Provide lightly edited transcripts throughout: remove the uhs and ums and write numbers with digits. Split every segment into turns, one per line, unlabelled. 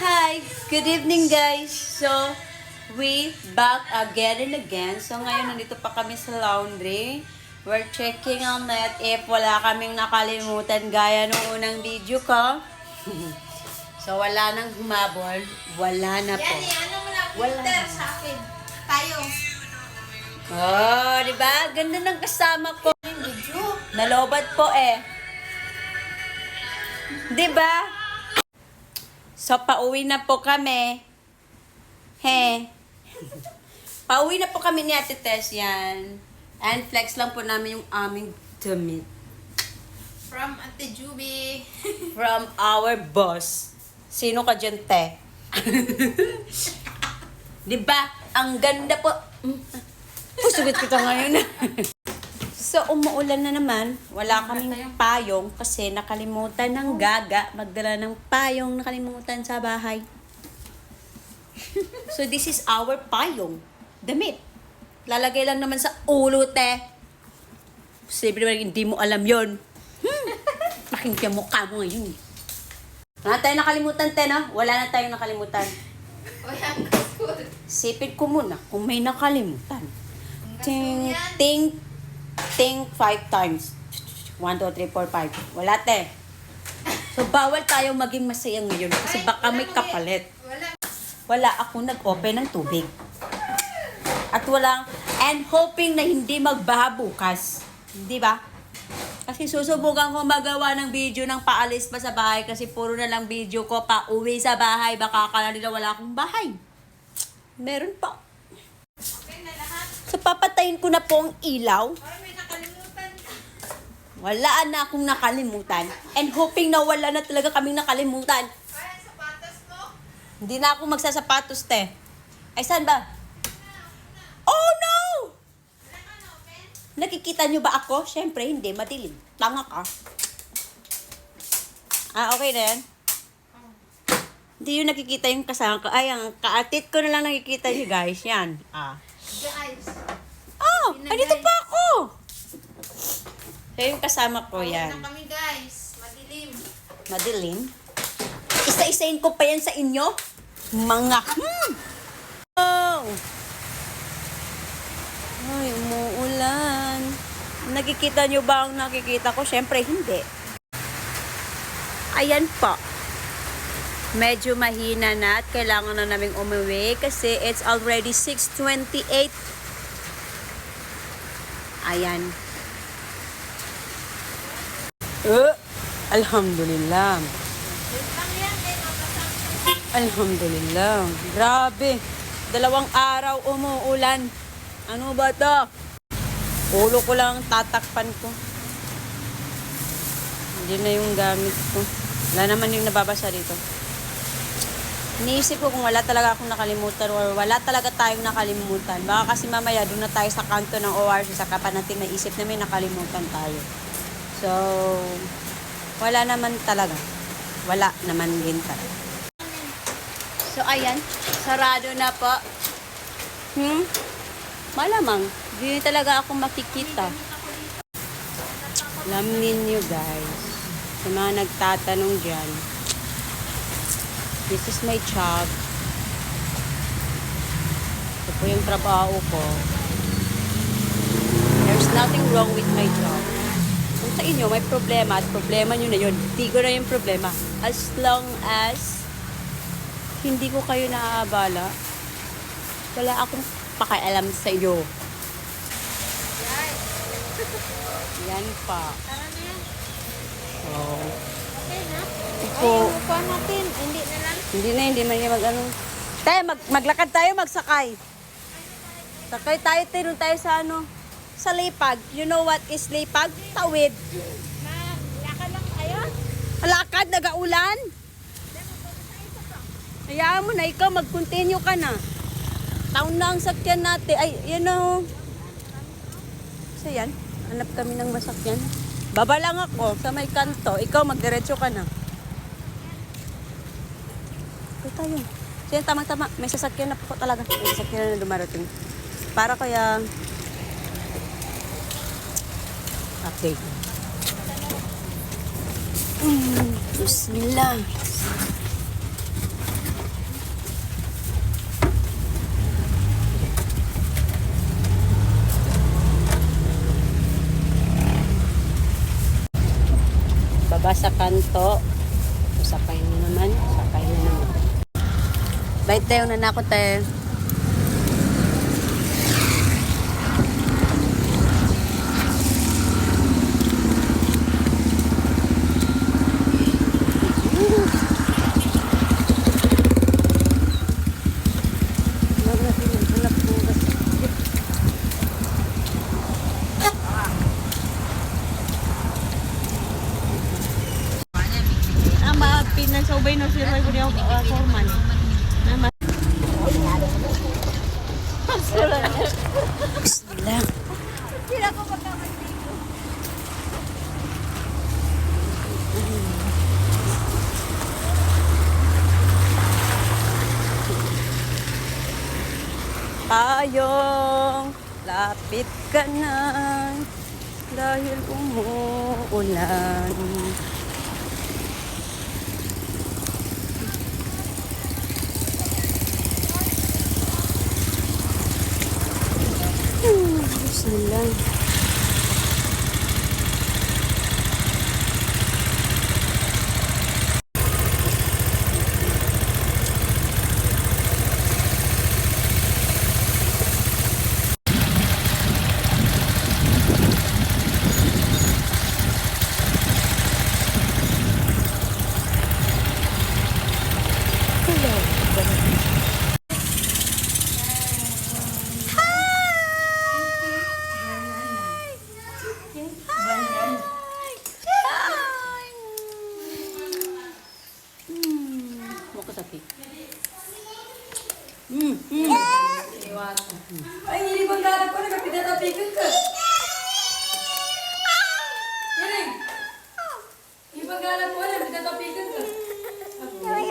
Hi! Good evening guys! So, we back again and again. So, ngayon nandito pa kami sa laundry. We're checking on that if wala kaming nakalimutan gaya nung unang video ko. So, wala nang humabol. Wala na po.
Yan ano mo na,
Wala
filter
na.
sa akin. Tayo.
Oh, di ba? Ganda ng kasama ko.
Yung video.
Nalobat po eh. Di ba? So, pauwi na po kami. He. Pauwi na po kami ni Ate Tess yan. And flex lang po namin yung aming damit.
From Ate Juby.
From our boss. Sino ka dyan, te? Di ba? Ang ganda po. Pusugit kita ngayon. So, umuulan na naman. Wala kaming payong kasi nakalimutan ng gaga. Magdala ng payong nakalimutan sa bahay. So, this is our payong. Damit. Lalagay lang naman sa ulo, te. Posible naman hindi mo alam yon. Pakinggan mo ka mo ngayon. Wala tayong nakalimutan, te, no? Wala na tayong nakalimutan.
Walang gasol.
Sipid ko muna kung may nakalimutan.
Ang gasol
Ting,
yan.
ting, ting 5 times. 1, 2, 3, 4, 5. Wala, te. So, bawal tayong maging masaya ngayon kasi baka may kapalit.
Wala.
Wala ako nag-open ng tubig. At walang, and hoping na hindi magbaha bukas. Di ba? Kasi susubukan ko magawa ng video ng paalis pa sa bahay kasi puro na lang video ko pa uwi sa bahay. Baka akala nila wala akong bahay. Meron pa.
Okay na lahat.
So, papatayin ko na po ang ilaw.
Parang may nakalimutan.
Wala na akong nakalimutan. And hoping na wala na talaga kaming nakalimutan.
Ay, sapatos mo.
Hindi na ako magsasapatos, te. Ay, saan ba? Oh, no!
Wala ka na open?
Nakikita nyo ba ako? Siyempre, hindi. Madilim. Tanga ka. Okay na yan? Hindi yung nakikita yung kasama ko. Ay, ang kaatit ko na lang nakikita nyo, guys. Yan.
Guys.
Oh,
Yun na,
andito
guys.
pa ako. So, yung kasama ko,
Uwi
yan.
na kami guys. Madilim.
Madilim. Isa-isain ko pa yan sa inyo. Mga, Oh! Ay, umuulan. Nakikita nyo ba ang nakikita ko? Siyempre, hindi. Ayan po. Medyo mahina na at kailangan na naming umuwi kasi it's already 6:28. Ayan. Alhamdulillah.
Wait lang yan. Eh, mapasang.
Alhamdulillah. Grabe. 2 araw umuulan. Ano ba to? Ulo ko lang tatakpan ko. Hindi na yung gamit ko. Wala naman yung nababasa dito. Iniisip ko kung wala talaga akong nakalimutan or wala talaga tayong nakalimutan. Baka kasi mamaya doon na tayo sa kanto ng ORC sa kapan natin naisip na may nakalimutan tayo. So, wala naman talaga. Wala naman din talaga. So, ayan. Sarado na po. Malamang. Hindi talaga ako makikita. Alam ninyo guys. Sa mga nagtatanong dyan. This is my job. Ito po yung trabaho ko. There's nothing wrong with my job. Kung sa inyo may problema at problema nyo na yun, hindi ko na yung problema. As long as hindi ko kayo naaabala, wala akong pakialam sa iyo.
Guys.
Yan pa.
Tara na yan.
So,
Okay na.
ito.
Ay, mukha natin. Hindi na lang.
Hindi man yung mag-ano. Te, maglakad tayo, magsakay. Sakay tayo, tinun tayo sa ano, sa Lipag. You know what is Lipag? Tawid.
Laka lang tayo.
Lakad, nagaulan. Hayaan mo na, ikaw mag-continue ka na. Taon na ang sakyan natin. Ay, you know. So yan, hanap kami ng masakyan. Baba lang ako sa may kanto. Ikaw, magdiretso ka na. Ito tayo. So yan, tama-tama. May sasakyan na po talaga. May sasakyan na dumarating. Para kaya update. Bismillah. Labas sa kanto. Sakay na naman. Sakay na naman. Bait tayo na nako tayo.
Pinagsaubay na sila ko yung foreman.
Bismillah.
Sila ko magkakasino.
Payong, lapit ka na dahil umuulan. Bismillah.
Ay, hindi bang galap ko, nagpinatapikan ka. Yaring! Hindi bang galap ko, nagpinatapikan ka. Ay,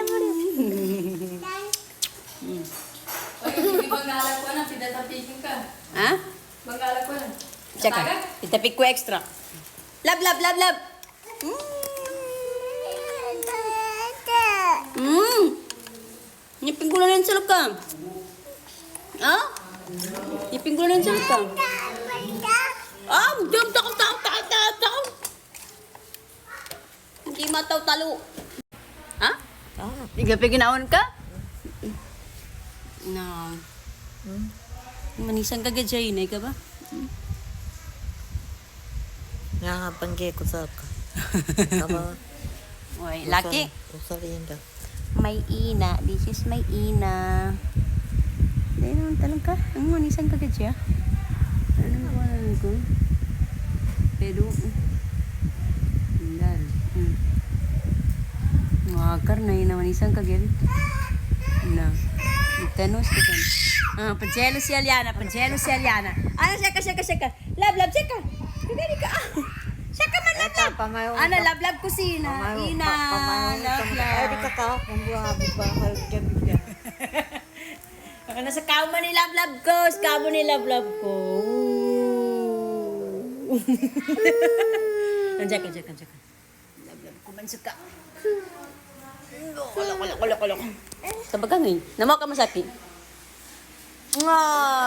hindi bang galap ko, nagpinatapikan ka.
Ha?
Bang galap ko,
Tsaka, itapik ko extra. Lab, lab, lab, lab. Ngipin ko lang yan sa lukang. Ha? Ngipin ko lang yan sa lukang. Jump, takaw. Hindi mataw talo. Ha? Tiga piginaon ka? No. Manisan ka gadya ka ba?
Nangapanggay ko sa ka. Kama.
Uy, laki.
Usaliin ka.
May ina. This is may ina. Dahil naman talang ka. Ang manisan ka gadya? Ano naman ko? Pero, dal. Makakar na yun naman isang kagil. Na. Tenos ko kan. Pajelo si Aliana. Ano, seka. Lab, seka. Kagani ka. Seka man lang. Ano, lab ko si Ina. Lab.
Ay, di ka ka. Pambuhabi pa. Halagyan niya.
Nasa kama ni lab ko. Kamo ni lab ko. Anjak. Lab ko man suka. Kolok. Sabaga ngayon. Namaw ka masaki.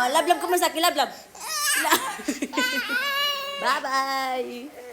Lab ko masaki. Lab. Bye-bye.